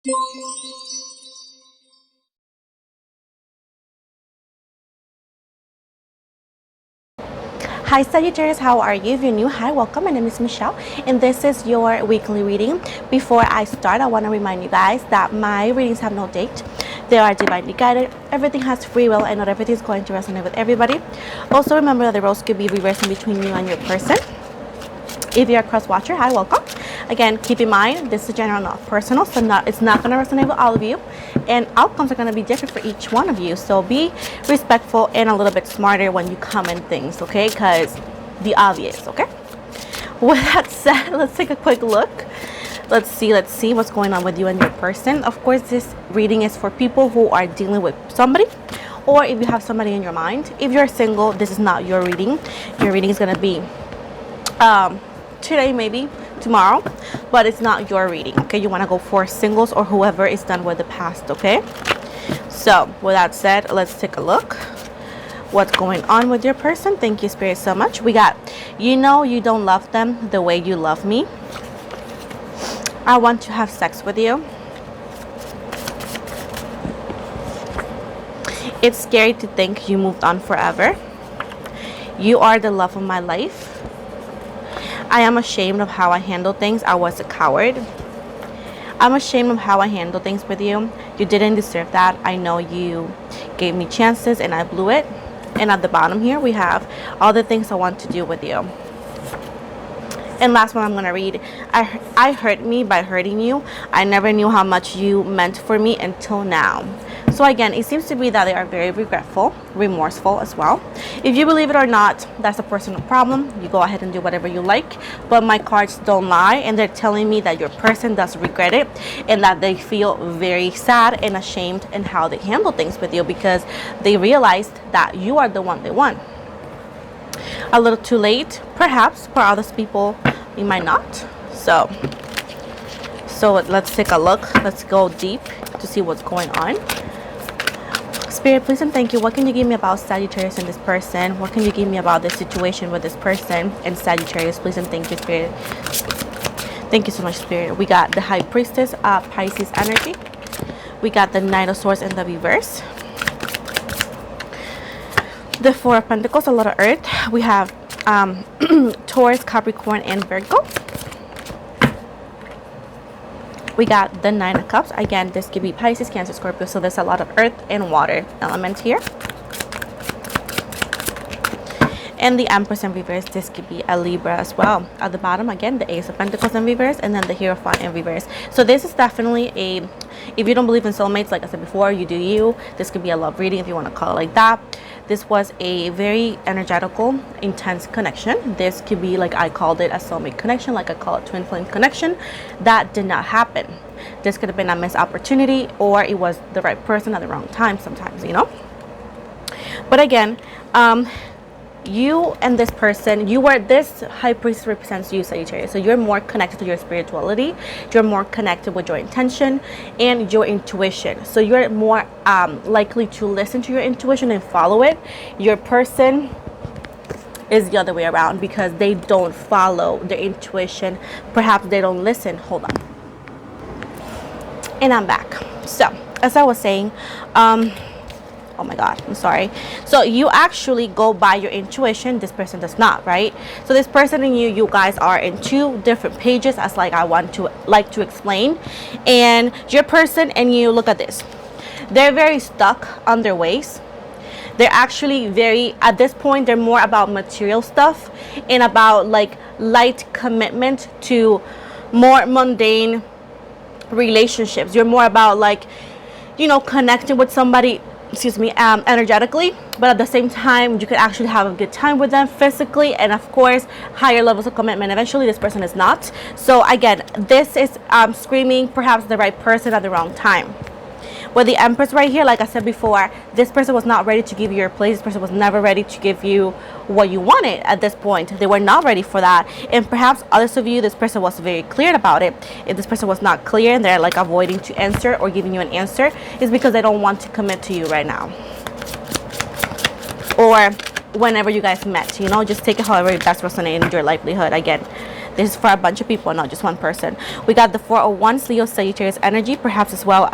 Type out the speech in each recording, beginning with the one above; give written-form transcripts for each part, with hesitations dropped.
Hi Sagittarius, how are you? If you're new, hi, welcome. My name is Michelle and this is your weekly reading. Before I start, I want to remind you guys that my readings have no date. They are divinely guided. Everything has free will and not everything is going to resonate with everybody. Also remember that the roles could be reversed between you and your person. If you're a cross watcher, hi, welcome. Again, keep in mind this is general, not personal, so it's not going to resonate with all of you, and outcomes are going to be different for each one of you. So be respectful and a little bit smarter when you comment things, okay? Because the obvious, okay? With that said, let's take a quick look. Let's see what's going on with you and your person. Of course, this reading is for people who are dealing with somebody, or if you have somebody in your mind. If you're single, this is not your reading. Your reading is going to be today, maybe tomorrow, but it's not your reading, okay? You want to go for singles or whoever is done with the past, okay? So with that said, let's take a look what's going on with your person. Thank you, Spirit, so much. We got, you know, you don't love them the way you love me. I want to have sex with you. It's scary to think you moved on forever. You are the love of my life. I am ashamed of how I handle things. I was a coward. I'm ashamed of how I handle things with you. You didn't deserve that. I know you gave me chances and I blew it. And at the bottom here, we have all the things I want to do with you. And last one I'm going to read. I hurt me by hurting you. I never knew how much you meant for me until now. So again, it seems to be that they are very regretful, remorseful as well. If you believe it or not, that's a personal problem. You go ahead and do whatever you like. But my cards don't lie, and they're telling me that your person does regret it and that they feel very sad and ashamed in how they handle things with you because they realized that you are the one they want. A little too late, perhaps. For other people, you might not. So let's take a look. Let's go deep to see what's going on. Spirit, please and thank you. What can you give me about Sagittarius and this person? What can you give me about this situation with this person and Sagittarius? Please and thank you, Spirit. Thank you so much, Spirit. We got the High Priestess, Pisces energy. We got the Knight of Swords in the reverse. The Four of Pentacles, a lot of Earth. We have Taurus, Capricorn, and Virgo. We got the Nine of Cups. Again, this could be Pisces, Cancer, Scorpio. So there's a lot of earth and water elements here. And the Empress in reverse. This could be a Libra as well. At the bottom, again, the Ace of Pentacles in reverse. And then the Hierophant in reverse. So this is definitely a, if you don't believe in soulmates, like I said before, you do you. This could be a love reading if you want to call it like that. This was a very energetical, intense connection. This could be, like I called it, a soulmate connection, like I call it twin flame connection. That did not happen. This could have been a missed opportunity, or it was the right person at the wrong time sometimes, you know? But again, you and this person, this High Priest represents you, Sagittarius. So you're more connected to your spirituality. You're more connected with your intention and your intuition. So you're more likely to listen to your intuition and follow it. Your person is the other way around because they don't follow their intuition. Perhaps they don't listen. Hold on. And I'm back. So as I was saying, oh my God, I'm sorry. So you actually go by your intuition. This person does not, right? So this person and you guys are in two different pages, as like I want to explain. And your person and you, look at this. They're very stuck on their ways. They're actually very, at this point, they're more about material stuff and about like light commitment to more mundane relationships. You're more about like, you know, connecting with somebody, energetically, but at the same time you could actually have a good time with them physically, and of course higher levels of commitment. Eventually this person is not. So again, this is screaming perhaps the right person at the wrong time. With the Empress right here, like I said before, this person was not ready to give you your place. This person was never ready to give you what you wanted at this point. They were not ready for that. And perhaps others of you, this person was very clear about it. If this person was not clear and they're like avoiding to answer or giving you an answer, it's because they don't want to commit to you right now. Or whenever you guys met, you know, just take it however it best resonates in your livelihood. Again, This is for a bunch of people, not just one person. We got the 401, Leo, Sagittarius energy, perhaps as well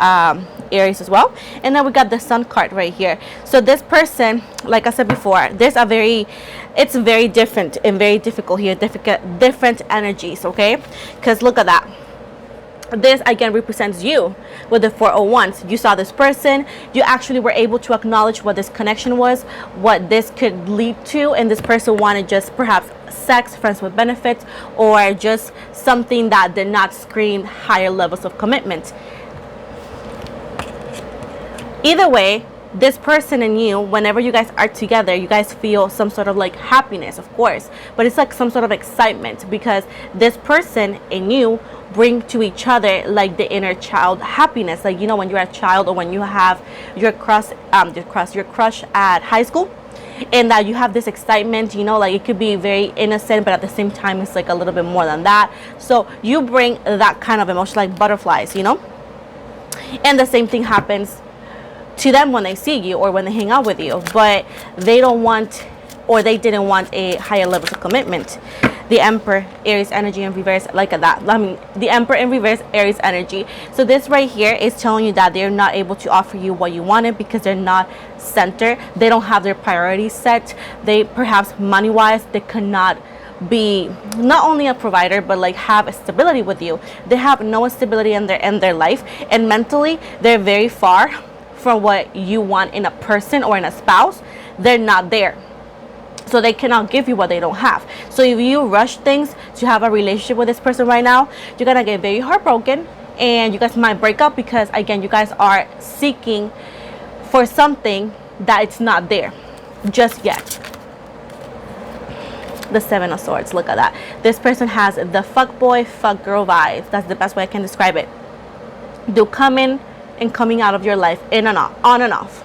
Aries as well. And then we got the Sun card right here. So this person, like I said before, it's very different and very difficult here, different energies, okay? Because look at that. This again represents you with the 401s. You saw this person, you actually were able to acknowledge what this connection was, what this could lead to, and this person wanted just perhaps sex, friends with benefits, or just something that did not scream higher levels of commitment. Either way, this person and you, whenever you guys are together, you guys feel some sort of like happiness, of course, but it's like some sort of excitement, because this person and you bring to each other like the inner child happiness. Like, you know, when you're a child, or when you have your crush at high school, and that you have this excitement, you know, like it could be very innocent, but at the same time it's like a little bit more than that. So you bring that kind of emotion, like butterflies, you know. And the same thing happens to them when they see you or when they hang out with you, but they don't want, or they didn't want, a higher level of commitment. The Emperor, Aries energy in reverse, like that. I mean, the Emperor in reverse, Aries energy. So this right here is telling you that they're not able to offer you what you wanted because they're not centered. They don't have their priorities set. They perhaps money-wise, they cannot be not only a provider, but like have a stability with you. They have no stability in their life, and mentally they're very far from what you want in a person or in a spouse. They're not there. So they cannot give you what they don't have. So if you rush things to have a relationship with this person right now, you're gonna get very heartbroken, and you guys might break up because, again, you guys are seeking for something that it's not there just yet. The Seven of Swords, look at that. This person has the fuck boy, fuck girl vibes. That's the best way I can describe it. They'll come in and coming out of your life, in and off, on and off,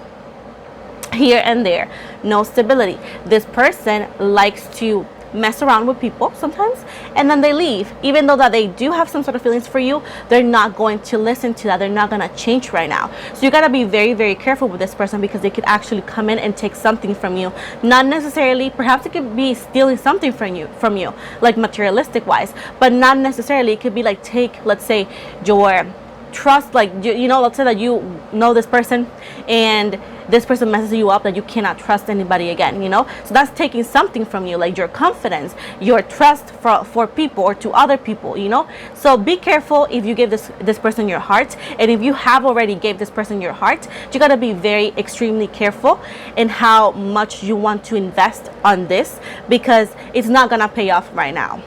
here and there. No stability. This person likes to mess around with people sometimes, and then they leave. Even though that they do have some sort of feelings for you, they're not going to listen to that. They're not going to change right now. So you got to be very, very careful with this person, because they could actually come in and take something from you. Not necessarily, perhaps it could be stealing something from you, like materialistic wise, but not necessarily. It could be like, take, let's say, your trust, like, you know, let's say that you know this person and this person messes you up, that you cannot trust anybody again, you know. So that's taking something from you, like your confidence, your trust for people or to other people, you know. So be careful if you give this person your heart, and if you have already gave this person your heart, you got to be very extremely careful in how much you want to invest on this, because it's not gonna pay off right now.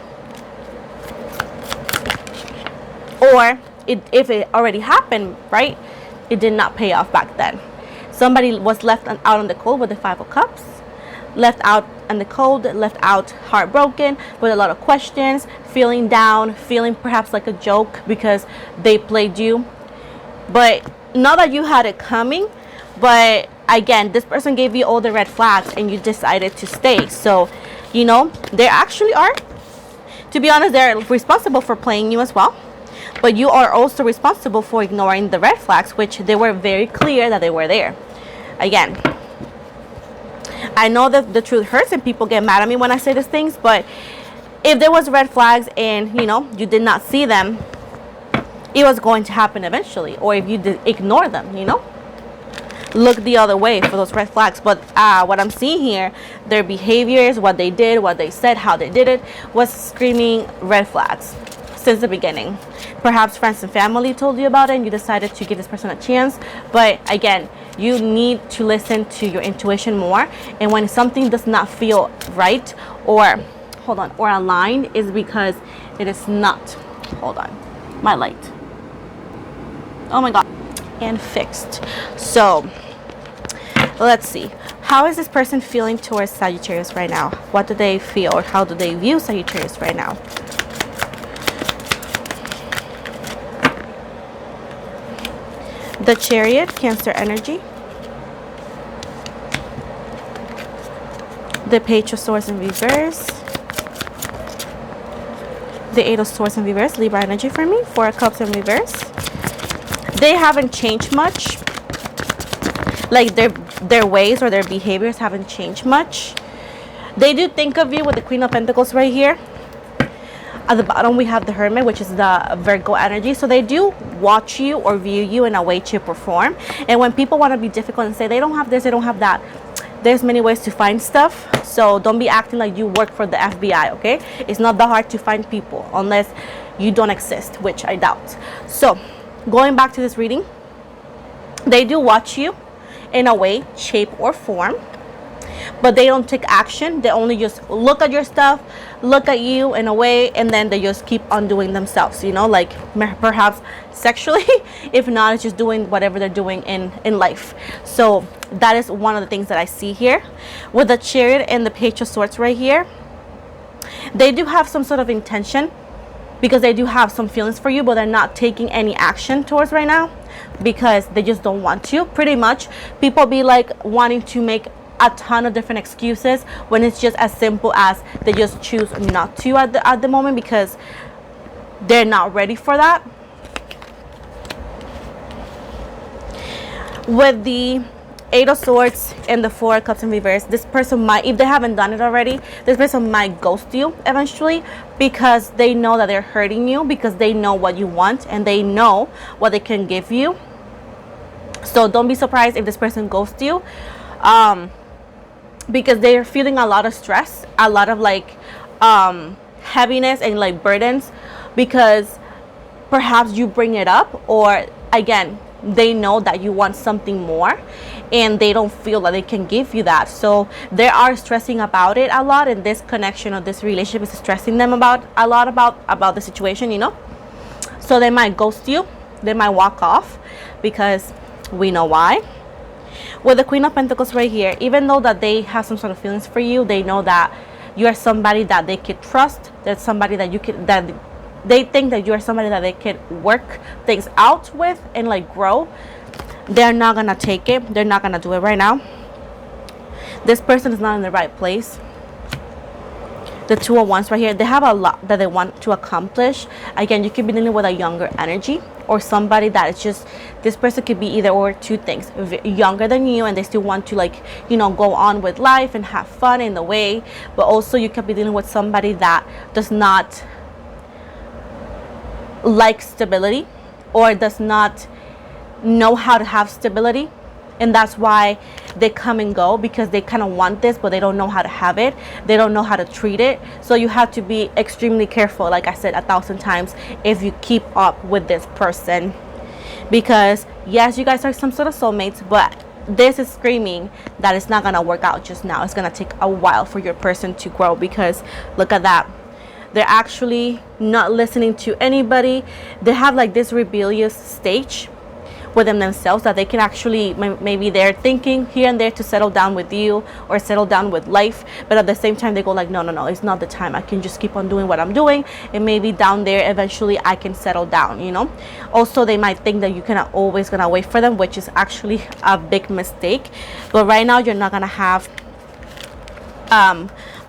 Or if it already happened, right, it did not pay off back then. Somebody was left out on the cold with the Five of Cups, left out in the cold, left out heartbroken with a lot of questions, feeling down, feeling perhaps like a joke because they played you. But not that you had it coming, but again, this person gave you all the red flags and you decided to stay. So, you know, they actually are, to be honest, they're responsible for playing you as well. But you are also responsible for ignoring the red flags, which they were very clear that they were there. Again, I know that the truth hurts and people get mad at me when I say these things, but if there was red flags and, you know, you did not see them, it was going to happen eventually. Or if you did ignore them, you know, look the other way for those red flags. But what I'm seeing here, their behaviors, what they did, what they said, how they did it, was screaming red flags since the beginning. Perhaps friends and family told you about it and you decided to give this person a chance. But again, you need to listen to your intuition more. And when something does not feel right or aligned, is because it is not, hold on, my light, oh my god, and fixed. So let's see, how is this person feeling towards Sagittarius right now? What do they feel, or how do they view Sagittarius right now? The Chariot, Cancer energy. The Page of Swords in reverse. The Eight of Swords in reverse, Libra energy for me. Four of Cups in reverse. They haven't changed much. Like their ways or their behaviors haven't changed much. They do think of you with the Queen of Pentacles right here. At the bottom, we have the Hermit, which is the Virgo energy. So they do watch you or view you in a way to perform. And when people want to be difficult and say they don't have this, they don't have that, there's many ways to find stuff. So don't be acting like you work for the FBI, okay? It's not that hard to find people unless you don't exist, which I doubt. So going back to this reading, they do watch you in a way, shape, or form, but they don't take action. They only just look at your stuff, look at you in a way, and then they just keep on doing themselves, you know, like perhaps sexually. If not, it's just doing whatever they're doing in life. So that is one of the things that I see here with the Chariot and the Page of Swords right here. They do have some sort of intention, because they do have some feelings for you, but they're not taking any action towards right now because they just don't want to. Pretty much people be like wanting to make a ton of different excuses when it's just as simple as they just choose not to at the moment because they're not ready for that. With the Eight of Swords and the Four of Cups in reverse, this person might, if they haven't done it already, this person might ghost you eventually because they know that they're hurting you, because they know what you want and they know what they can give you. So don't be surprised if this person ghosts you, because they're feeling a lot of stress, a lot of like heaviness and like burdens, because perhaps you bring it up, or again, they know that you want something more and they don't feel that they can give you that. So they are stressing about it a lot, and this connection or this relationship is stressing them a lot about the situation, you know. So they might ghost you, they might walk off, because we know why. With the Queen of Pentacles right here, even though that they have some sort of feelings for you, they know that you are somebody that they could trust, that's somebody that you could, that they think that you are somebody that they could work things out with and like grow. They're not gonna take it, they're not gonna do it right now. This person is not in the right place. The Two of Wands right here, they have a lot that they want to accomplish. Again, you could be dealing with a younger energy, or somebody that is just, this person could be either or two things, younger than you and they still want to, like, you know, go on with life and have fun in the way, but also you could be dealing with somebody that does not like stability or does not know how to have stability, and that's why they come and go, because they kind of want this but they don't know how to have it, they don't know how to treat it. So you have to be extremely careful, like I said 1,000 times, if you keep up with this person, because yes, you guys are some sort of soulmates, but this is screaming that it's not gonna work out just now. It's gonna take a while for your person to grow, because look at that, they're actually not listening to anybody. They have like this rebellious stage within themselves, that they can actually, maybe they're thinking here and there to settle down with you or settle down with life, but at the same time they go like, no, it's not the time. I can just keep on doing what I'm doing, and maybe down there eventually I can settle down, you know. Also, they might think that you can always gonna wait for them, which is actually a big mistake. But right now you're not gonna have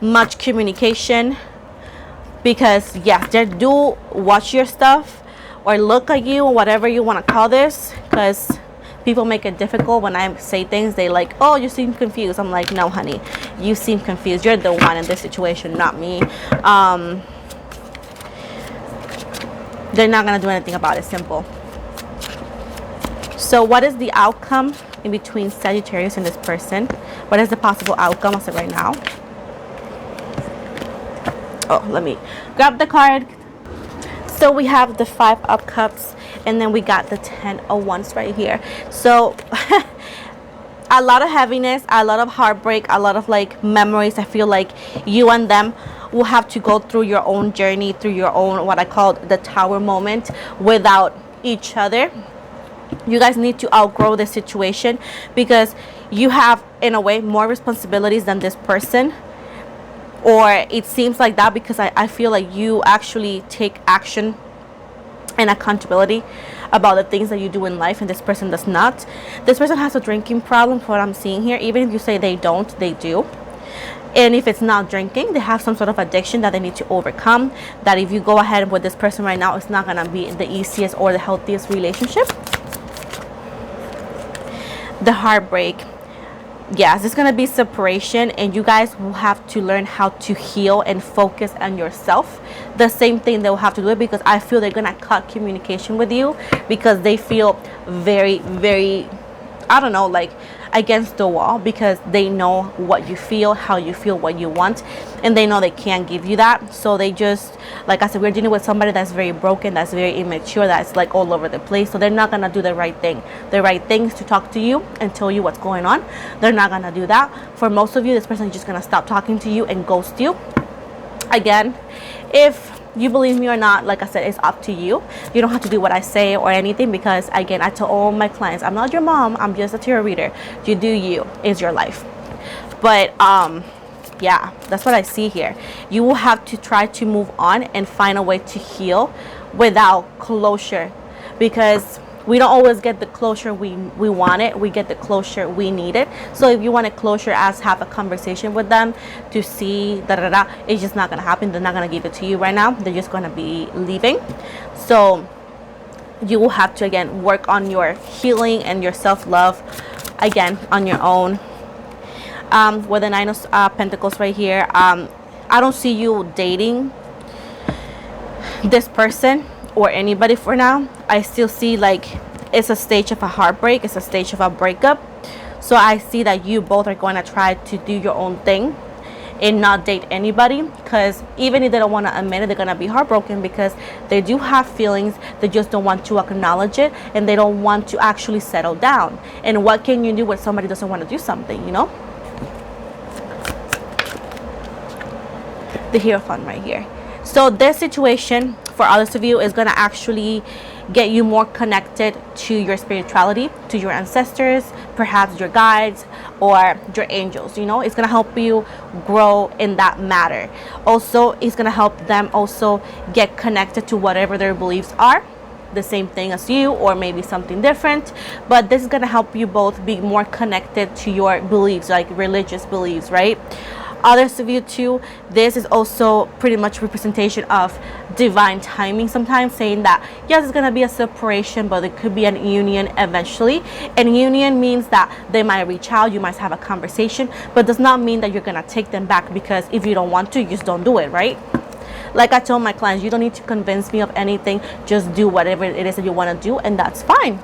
much communication, because yes, they do watch your stuff or look at you, or whatever you want to call this, because people make it difficult when I say things. They like, oh, you seem confused. I'm like, no honey, you seem confused. You're the one in this situation, not me. They're not gonna do anything about it. Simple. So what is the outcome in between Sagittarius and this person? What is the possible outcome? I'll say right now. Oh, let me grab the card. So we have the Five of Cups, and then we got the Ten of Wands right here. So a lot of heaviness, a lot of heartbreak, a lot of like memories. I feel like you and them will have to go through your own journey, through your own, what I call the tower moment, without each other. You guys need to outgrow the situation, because you have, in a way, more responsibilities than this person. Or it seems like that, because I feel like you actually take action and accountability about the things that you do in life, and this person does not. This person has a drinking problem, for what I'm seeing here. Even if you say they don't, they do. And if it's not drinking, they have some sort of addiction that they need to overcome, that if you go ahead with this person right now, it's not going to be the easiest or the healthiest relationship. The heartbreak. yes, it's gonna be separation, and you guys will have to learn how to heal and focus on yourself. The same thing they will have to do it, because I feel they're gonna cut communication with you because they feel very, very, I don't know, like against the wall, because they know what you feel, how you feel, what you want, and they know they can't give you that. So they just, like I said, we're dealing with somebody that's very broken, that's very immature, that's like all over the place. So they're not gonna do the right thing. The right thing is to talk to you and tell you what's going on. They're not gonna do that. For most of you, this person is just gonna stop talking to you and ghost you. Again, if you believe me or not, like I said, it's up to you. You don't have to do what I say or anything, because again, I tell all my clients, I'm not your mom, I'm just a tarot reader. You do you, is your life. But yeah, that's what I see here. You will have to try to move on and find a way to heal without closure, because we don't always get the closure we wanted. We get the closure we needed. So if you want a closure, as have a conversation with them to see it's just not gonna happen. They're not gonna give it to you right now. They're just gonna be leaving. So you will have to again work on your healing and your self-love again on your own. With the Nine of Pentacles right here, I don't see you dating this person or anybody for now. I still see like it's a stage of a heartbreak, it's a stage of a breakup. So I see that you both are going to try to do your own thing and not date anybody, because even if they don't want to admit it, they're going to be heartbroken because they do have feelings. They just don't want to acknowledge it, and they don't want to actually settle down. And what can you do when somebody doesn't want to do something, you know? The Hierophant right here. So this situation for others of you is going to actually get you more connected to your spirituality, to your ancestors, perhaps your guides or your angels. You know, it's going to help you grow in that matter. Also, it's going to help them also get connected to whatever their beliefs are, the same thing as you or maybe something different. But this is going to help you both be more connected to your beliefs, like religious beliefs, right? Others of you too, this is also pretty much representation of divine timing, sometimes saying that yes, it's going to be a separation, but it could be an union eventually. And union means that they might reach out, you might have a conversation, but does not mean that you're going to take them back, because if you don't want to, you just don't do it, right? Like I tell my clients, you don't need to convince me of anything, just do whatever it is that you want to do, and that's fine.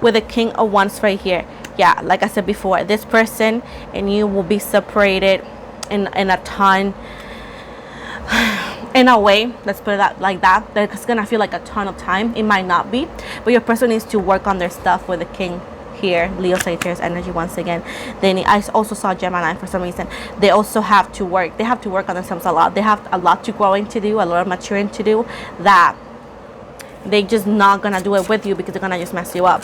With the King of Wands right here, yeah, like I said before, this person and you will be separated in a ton, in a way, let's put it like that. It's gonna feel like a ton of time. It might not be, but your person needs to work on their stuff. With the King here, Leo, Sagittarius energy once again. Then I also saw Gemini for some reason. They also have to work. They have to work on themselves a lot. They have a lot to growing to do, a lot of maturing to do, that they just not gonna do it with you, because they're gonna just mess you up.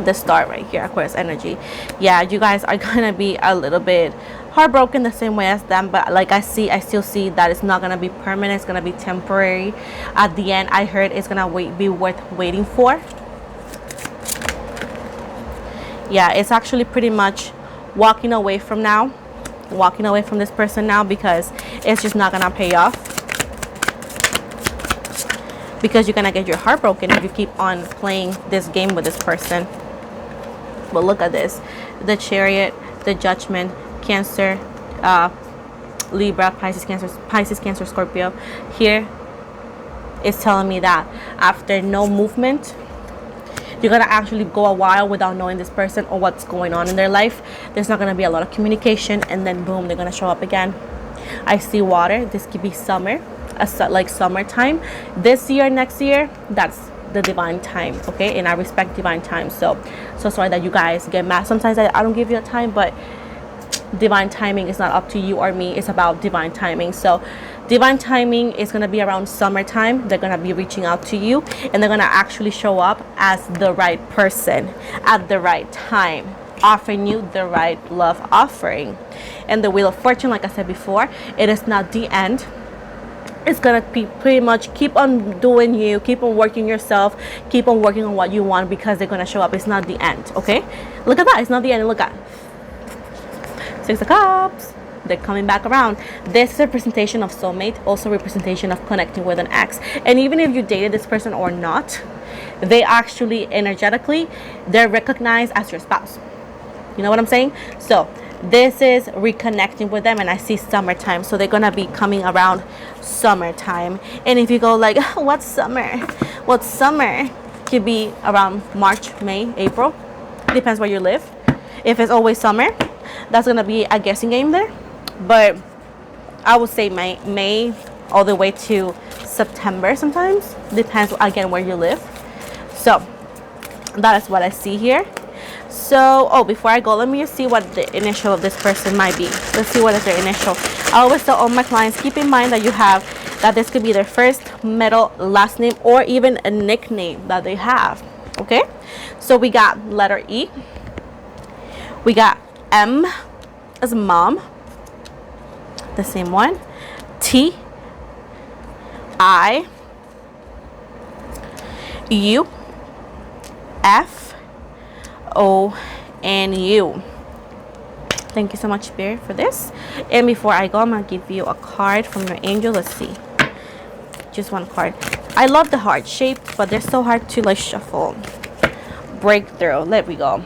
The Star right here, Aquarius energy. Yeah, you guys are gonna be a little bit heartbroken the same way as them, but like I still see that it's not gonna be permanent. It's gonna be temporary. At the end, I heard it's gonna be worth waiting for. Yeah, it's actually pretty much walking away from this person now, because it's just not gonna pay off, because you're gonna get your heart broken if you keep on playing this game with this person. But look at this, the Chariot, the Judgment, Cancer, Libra, Pisces, Cancer, Scorpio. Here it's telling me that after no movement, you're gonna actually go a while without knowing this person or what's going on in their life. There's not gonna be a lot of communication, and then boom, they're gonna show up again. I see water. This could be summer, like summertime. This year, next year, that's the divine time, okay? And I respect divine time. So sorry that you guys get mad sometimes I don't give you a time, but divine timing is not up to you or me. It's about divine timing. So divine timing is going to be around summertime. They're going to be reaching out to you, and they're going to actually show up as the right person at the right time, offering you the right love offering. And the Wheel of Fortune, like I said before, it is not the end. It's gonna be pretty much keep on doing you, keep on working yourself, keep on working on what you want, because they're gonna show up. It's not the end, okay? Look at that, it's not the end. Look at Six of Cups. They're coming back around. This is a representation of soulmate, also representation of connecting with an ex. And even if you dated this person or not, they actually energetically, they're recognized as your spouse. You know what I'm saying? So this is reconnecting with them, and I see summertime, so they're gonna be coming around summertime. And if you go like, what's summer? What's summer? Could be around March, May, April. Depends where you live. If it's always summer, that's gonna be a guessing game there. But I would say May all the way to September sometimes. Depends again where you live. So that is what I see here. So, oh, before I go, let me just see what the initial of this person might be. Let's see what is their initial. I always tell all my clients, keep in mind that that this could be their first, middle, last name, or even a nickname that they have. Okay? So we got letter E. We got M as mom. The same one. T. I. U. F. O and U. Thank you so much, Spirit, for this. And before I go, I'm gonna give you a card from your angel. Let's see, just one card. I love the heart shape, but they're so hard to like shuffle. Breakthrough. Let me go.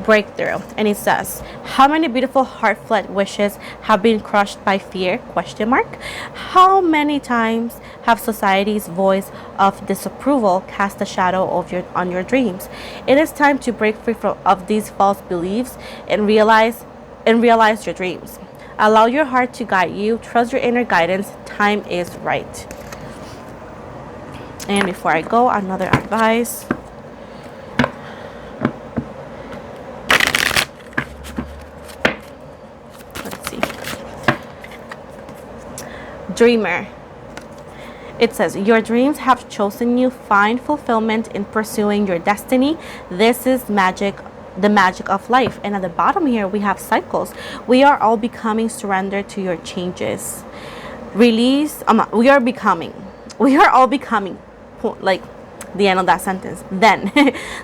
Breakthrough. And it says, how many beautiful heartfelt wishes have been crushed by fear? Question mark. How many times have society's voice of disapproval cast a shadow on your dreams? It is time to break free of these false beliefs and realize your dreams. Allow your heart to guide you. Trust your inner guidance. Time is right. And before I go, another advice. Dreamer. It says, your dreams have chosen you. Find fulfillment in pursuing your destiny. This is magic, the magic of life. And at the bottom here, we have cycles. We are all becoming. Surrender to your changes. Release. We are all becoming. Like the end of that sentence. Then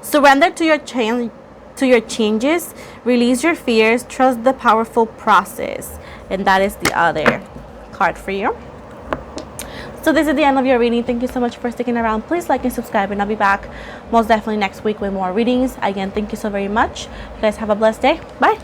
surrender to your changes. Release your fears. Trust the powerful process. And that is the other card for you. So this is the end of your reading. Thank you so much for sticking around. Please like and subscribe, and I'll be back most definitely next week with more readings. Again, thank you so very much. You guys have a blessed day. Bye.